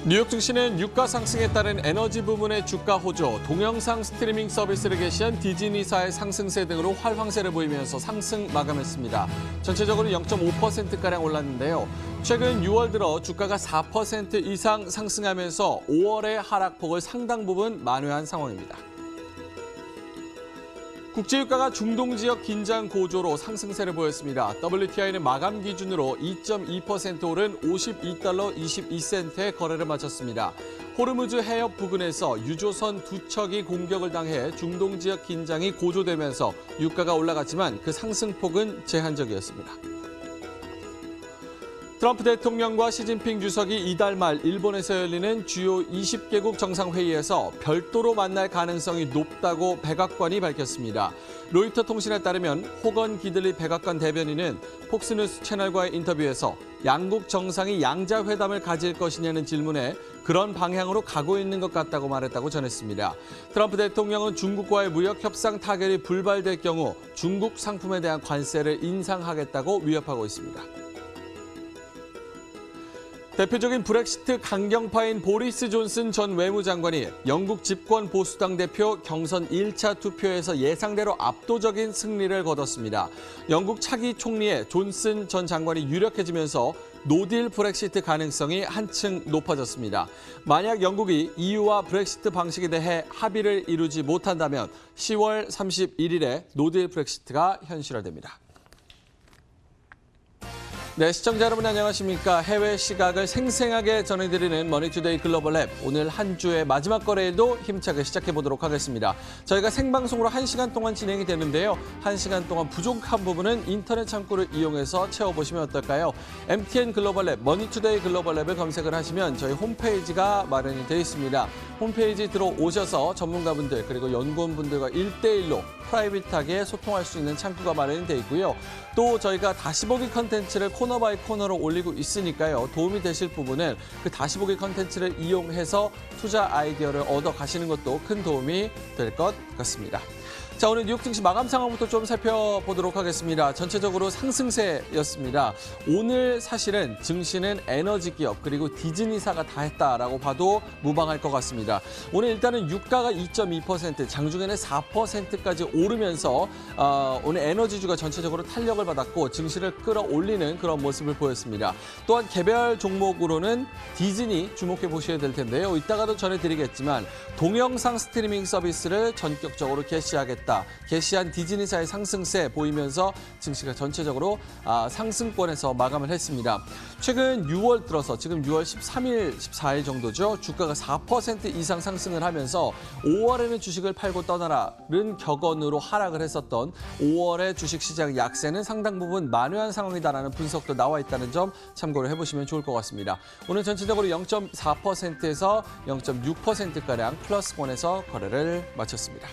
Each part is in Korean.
뉴욕 증시는 유가 상승에 따른 에너지 부문의 주가 호조, 동영상 스트리밍 서비스를 개시한 디즈니사의 상승세 등으로 활황세를 보이면서 상승 마감했습니다. 전체적으로 0.5%가량 올랐는데요. 최근 6월 들어 주가가 4% 이상 상승하면서 5월의 하락폭을 상당 부분 만회한 상황입니다. 국제유가가 중동 지역 긴장 고조로 상승세를 보였습니다. WTI는 마감 기준으로 2.2% 오른 52달러 22센트에 거래를 마쳤습니다. 호르무즈 해협 부근에서 유조선 두 척이 공격을 당해 중동 지역 긴장이 고조되면서 유가가 올라갔지만 그 상승폭은 제한적이었습니다. 트럼프 대통령과 시진핑 주석이 이달 말 일본에서 열리는 주요 20개국 정상회의에서 별도로 만날 가능성이 높다고 백악관이 밝혔습니다. 로이터 통신에 따르면 호건 기들리 백악관 대변인은 폭스뉴스 채널과의 인터뷰에서 양국 정상이 양자회담을 가질 것이냐는 질문에 그런 방향으로 가고 있는 것 같다고 말했다고 전했습니다. 트럼프 대통령은 중국과의 무역 협상 타결이 불발될 경우 중국 상품에 대한 관세를 인상하겠다고 위협하고 있습니다. 대표적인 브렉시트 강경파인 보리스 존슨 전 외무장관이 영국 집권 보수당 대표 경선 1차 투표에서 예상대로 압도적인 승리를 거뒀습니다. 영국 차기 총리의 존슨 전 장관이 유력해지면서 노딜 브렉시트 가능성이 한층 높아졌습니다. 만약 영국이 EU와 브렉시트 방식에 대해 합의를 이루지 못한다면 10월 31일에 노딜 브렉시트가 현실화됩니다. 네, 시청자 여러분 안녕하십니까. 해외 시각을 생생하게 전해드리는 머니투데이 글로벌 랩. 오늘 한 주의 마지막 거래일도 힘차게 시작해보도록 하겠습니다. 저희가 생방송으로 1시간 동안 진행이 되는데요. 1시간 동안 부족한 부분은 인터넷 창구를 이용해서 채워보시면 어떨까요? MTN 글로벌 랩, 머니투데이 글로벌 랩을 검색을 하시면 저희 홈페이지가 마련이 되어 있습니다. 홈페이지 들어오셔서 전문가분들 그리고 연구원분들과 1대1로 프라이빗하게 소통할 수 있는 창구가 마련이 되어 있고요. 또 저희가 다시 보기 컨텐츠를 코너 바이 코너로 올리고 있으니까요. 도움이 되실 부분은 그 다시 보기 컨텐츠를 이용해서 투자 아이디어를 얻어 가시는 것도 큰 도움이 될 것 같습니다. 자, 오늘 뉴욕 증시 마감 상황부터 좀 살펴보도록 하겠습니다. 전체적으로 상승세였습니다. 오늘 사실은 증시는 에너지 기업 그리고 디즈니사가 다 했다라고 봐도 무방할 것 같습니다. 오늘 일단은 유가가 2.2%, 장중에는 4%까지 오르면서 오늘 에너지주가 전체적으로 탄력을 받았고 증시를 끌어올리는 그런 모습을 보였습니다. 또한 개별 종목으로는 디즈니 주목해 보셔야 될 텐데요. 이따가도 전해드리겠지만 동영상 스트리밍 서비스를 전격적으로 개시하겠다. 개시한 디즈니사의 상승세 보이면서 증시가 전체적으로 상승권에서 마감을 했습니다. 최근 6월 들어서 지금 6월 13일, 14일 정도죠. 주가가 4% 이상 상승을 하면서 5월에는 주식을 팔고 떠나라는 격언으로 하락을 했었던 5월의 주식시장 약세는 상당 부분 만회한 상황이다라는 분석도 나와 있다는 점 참고를 해보시면 좋을 것 같습니다. 오늘 전체적으로 0.4%에서 0.6%가량 플러스권에서 거래를 마쳤습니다.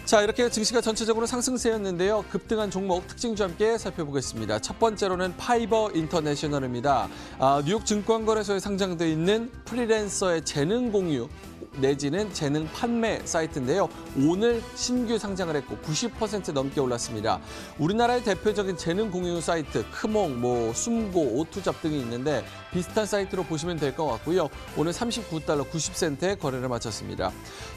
자, 이렇게 증시가 전체적으로 상승세였는데요. 급등한 종목 특징주 함께 살펴보겠습니다. 첫 번째로는 파이버 인터내셔널입니다. 뉴욕 증권거래소에 상장되어 있는 프리랜서의 재능 공유 내지는 재능 판매 사이트인데요. 오늘 신규 상장을 했고 90% 넘게 올랐습니다. 우리나라의 대표적인 재능 공유 사이트 크몽, 숨고, 오투잡 등이 있는데 비슷한 사이트로 보시면 될 것 같고요. 오늘 39달러 90센트에 거래를 마쳤습니다.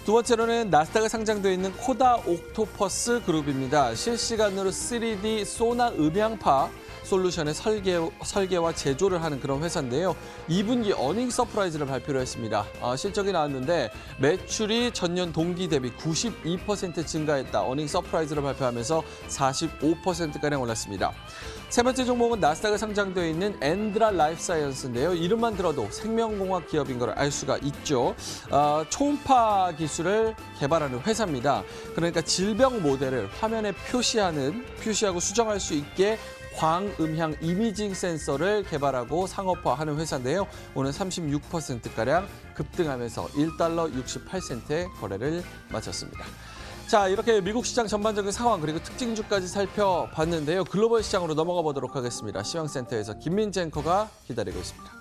두 번째로는 나스닥에 상장되어 있는 코다 옥토퍼스 그룹입니다. 실시간으로 3D 소나 음향파 솔루션의 설계와 제조를 하는 그런 회사인데요. 2분기 어닝 서프라이즈를 발표를 했습니다. 실적이 나왔는데 매출이 전년 동기 대비 92% 증가했다. 어닝 서프라이즈를 발표하면서 45%가량 올랐습니다. 세 번째 종목은 나스닥에 상장되어 있는 엔드라 라이프 사이언스인데요. 이름만 들어도 생명공학 기업인 걸 알 수가 있죠. 초음파 기술을 개발하는 회사입니다. 그러니까 질병 모델을 화면에 표시하고 수정할 수 있게 광음향 이미징 센서를 개발하고 상업화하는 회사인데요. 오늘 36%가량 급등하면서 1달러 68센트에 거래를 마쳤습니다. 자, 이렇게 미국 시장 전반적인 상황 그리고 특징주까지 살펴봤는데요. 글로벌 시장으로 넘어가 보도록 하겠습니다. 시황센터에서 김민재 앵커가 기다리고 있습니다.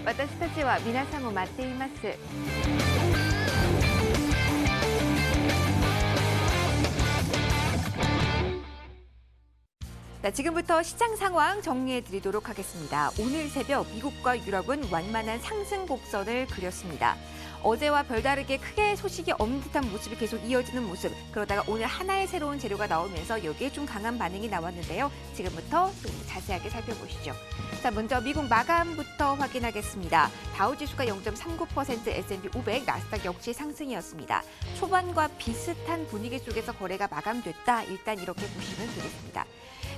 私たちは皆さんを待っています。 자, 지금부터 시장 상황 정리해드리도록 하겠습니다. 오늘 새벽 미국과 유럽은 완만한 상승 곡선을 그렸습니다. 어제와 별다르게 크게 소식이 없는 듯한 모습이 계속 이어지는 모습. 그러다가 오늘 하나의 새로운 재료가 나오면서 여기에 좀 강한 반응이 나왔는데요. 지금부터 좀 자세하게 살펴보시죠. 자, 먼저 미국 마감부터 확인하겠습니다. 다우지수가 0.39%, S&P 500, 나스닥 역시 상승이었습니다. 초반과 비슷한 분위기 속에서 거래가 마감됐다. 일단 이렇게 보시면 되겠습니다.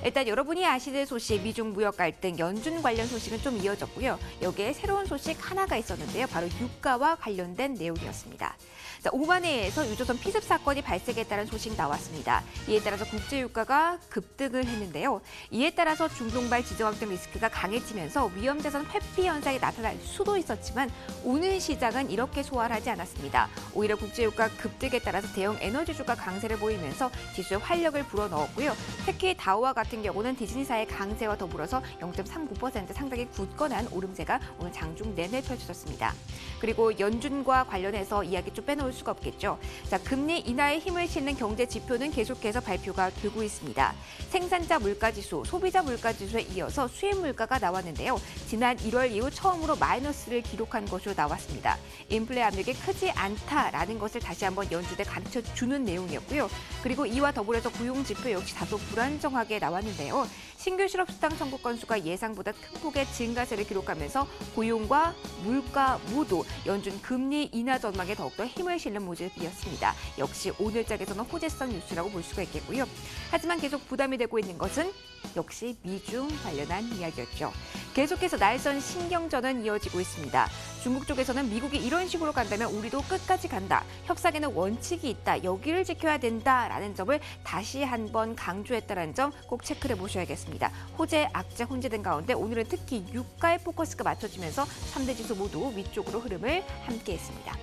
일단 여러분이 아시는 소식, 미중 무역 갈등, 연준 관련 소식은 좀 이어졌고요. 여기에 새로운 소식 하나가 있었는데요. 바로 유가와 관련된 내용이었습니다. 자, 오만회에서 유조선 피습 사건이 발생했다는 소식 나왔습니다. 이에 따라서 국제유가가 급등을 했는데요. 이에 따라서 중동발 지정학적 리스크가 강해지면서 위험자산 회피 현상이 나타날 수도 있었지만 오늘 시장은 이렇게 소화하지 않았습니다. 오히려 국제유가 급등에 따라서 대형 에너지주가 강세를 보이면서 지수에 활력을 불어넣었고요. 특히 다우와 같은 경우는 디즈니사의 강세와 더불어서 0.39% 상당히 굳건한 오름세가 오늘 장중 내내 펼쳐졌습니다. 그리고 연준과 관련해서 이야기 좀 빼놓을 수가 없겠죠. 자, 금리 인하에 힘을 실는 경제 지표는 계속해서 발표가 되고 있습니다. 생산자 물가지수, 소비자 물가지수에 이어서 수입 물가가 나왔는데요. 지난 1월 이후 처음으로 마이너스를 기록한 것으로 나왔습니다. 인플레 압력이 크지 않다라는 것을 다시 한번 연준에 가르쳐주는 내용이었고요. 그리고 이와 더불어서 고용 지표 역시 다소 불안정하게 나왔는데요. 신규 실업 수당 청구 건수가 예상보다 큰 폭의 증가세를 기록하면서 고용과 물가 모두 연준 금리 인하 전망에 더욱더 힘을 실는 모습이었습니다. 역시 오늘장에서는 호재성 뉴스라고 볼 수가 있겠고요. 하지만 계속 부담이 되고 있는 것은 역시 미중 관련한 이야기였죠. 계속해서 날선 신경전은 이어지고 있습니다. 중국 쪽에서는 미국이 이런 식으로 간다면 우리도 끝까지 간다. 협상에는 원칙이 있다. 여기를 지켜야 된다라는 점을 다시 한번 강조했다는 점 꼭 체크를 해보셔야겠습니다. 호재, 악재 혼재된 가운데 오늘은 특히 유가에 포커스가 맞춰지면서 3대 지수 모두 위쪽으로 흐름을 함께했습니다.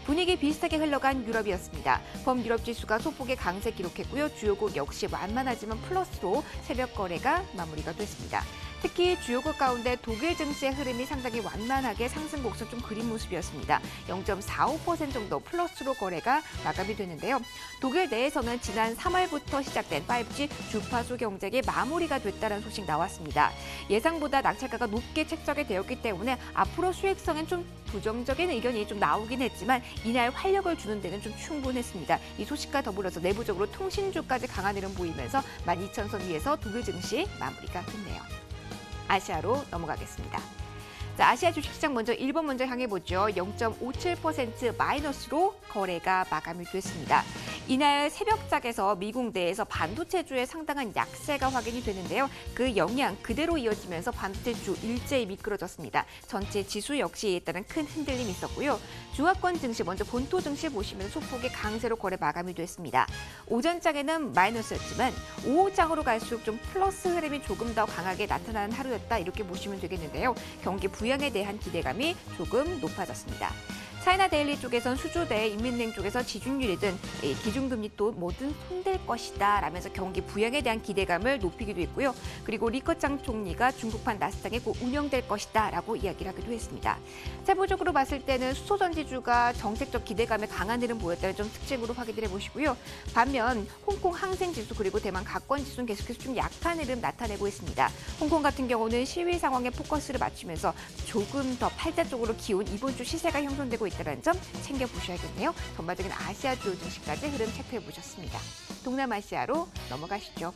분위기 비슷하게 흘러간 유럽이었습니다. 범유럽 지수가 소폭의 강세 기록했고요. 주요국 역시 완만하지만 플러스로 새벽 거래가 마무리가 됐습니다. 특히 주요국 가운데 독일 증시의 흐름이 상당히 완만하게 상승 곡선 좀 그린 모습이었습니다. 0.45% 정도 플러스로 거래가 마감이 됐는데요. 독일 내에서는 지난 3월부터 시작된 5G 주파수 경쟁이 마무리가 됐다는 소식 나왔습니다. 예상보다 낙찰가가 높게 책정이 되었기 때문에 앞으로 수익성엔 좀 부정적인 의견이 좀 나오긴 했지만 이날 활력을 주는 데는 좀 충분했습니다. 이 소식과 더불어서 내부적으로 통신주까지 강한 흐름 보이면서 12,000선 위에서 독일 증시 마무리가 됐네요. 아시아로 넘어가겠습니다. 자, 아시아 주식시장 먼저 일본 먼저 향해보죠. 0.57% 마이너스로 거래가 마감이 됐습니다. 이날 새벽작에서 미국 내에서 반도체주의 상당한 약세가 확인이 되는데요. 그 영향 그대로 이어지면서 반도체주 일제히 미끄러졌습니다. 전체 지수 역시 이에 따른 큰 흔들림이 있었고요. 중화권 증시 먼저 본토 증시 보시면 소폭의 강세로 거래 마감이 됐습니다. 오전장에는 마이너스였지만 오후장으로 갈수록 좀 플러스 흐름이 조금 더 강하게 나타나는 하루였다 이렇게 보시면 되겠는데요. 경기 부양에 대한 기대감이 조금 높아졌습니다. 차이나 데일리 쪽에선 수주대, 인민은행 쪽에서 지준율이든 기준금리 또 뭐든 손댈 것이다 라면서 경기 부양에 대한 기대감을 높이기도 했고요. 그리고 리커창 총리가 중국판 나스닥에 꼭 운영될 것이다 라고 이야기를 하기도 했습니다. 세부적으로 봤을 때는 수소전지주가 정책적 기대감에 강한 흐름 보였다는 좀 특징으로 확인을 해보시고요. 반면 홍콩 항생지수 그리고 대만 가권지수는 계속해서 좀 약한 흐름 나타내고 있습니다. 홍콩 같은 경우는 시위 상황에 포커스를 맞추면서 조금 더 팔자 쪽으로 기운 이번 주 시세가 형성되고 있다는 점 챙겨보셔야겠네요. 전반적인 아시아 주요 증시까지 흐름 체크해보셨습니다. 동남아시아로 넘어가시죠.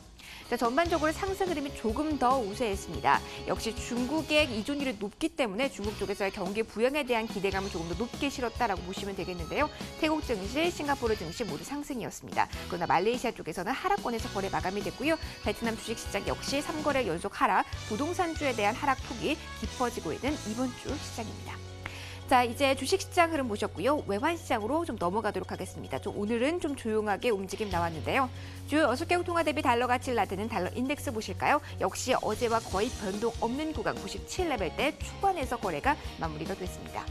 자, 전반적으로 상승 흐름이 조금 더 우세했습니다. 역시 중국의 이존율이 높기 때문에 중국 쪽에서의 경기 부양에 대한 기대감을 조금 더 높게 실었다라고 보시면 되겠는데요. 태국 증시, 싱가포르 증시 모두 상승이었습니다. 그러나 말레이시아 쪽에서는 하락권에서 거래 마감이 됐고요. 베트남 주식시장 역시 3거래 연속 하락, 부동산주에 대한 하락폭이 깊어지고 있는 이번 주 시장입니다. 자, 이제 주식시장 흐름 보셨고요. 외환시장으로 좀 넘어가도록 하겠습니다. 오늘은 좀 조용하게 움직임 나왔는데요. 주요 6개국 통화 대비 달러 가치를 나타내는 달러 인덱스 보실까요? 역시 어제와 거의 변동 없는 구간 97레벨대 초반에서 거래가 마무리가 됐습니다.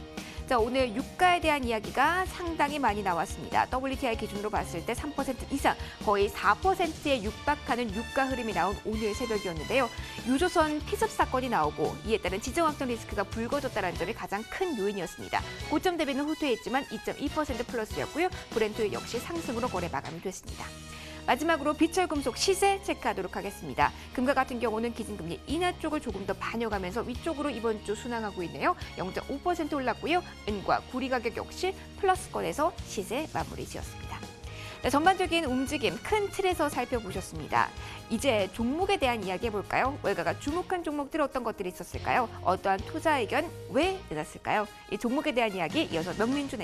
자, 오늘 유가에 대한 이야기가 상당히 많이 나왔습니다. WTI 기준으로 봤을 때 3% 이상, 거의 4%에 육박하는 유가 흐름이 나온 오늘 새벽이었는데요. 유조선 피습 사건이 나오고 이에 따른 지정학적 리스크가 불거졌다는 점이 가장 큰 요인이었습니다. 고점 대비는 후퇴했지만 2.2% 플러스였고요. 브렌트 역시 상승으로 거래 마감이 됐습니다. 마지막으로 비철금속 시세 체크하도록 하겠습니다. 금과 같은 경우는 기준금리 인하 쪽을 조금 더 반영하면서 위쪽으로 이번 주 순항하고 있네요. 0.5% 올랐고요. 은과 구리 가격 역시 플러스권에서 시세 마무리 지었습니다. 네, 전반적인 움직임 큰 틀에서 살펴보셨습니다. 이제 종목에 대한 이야기 해볼까요? 월가가 주목한 종목들 어떤 것들이 있었을까요? 어떠한 투자 의견 왜 내놨을까요? 이 종목에 대한 이야기 이어서 명민준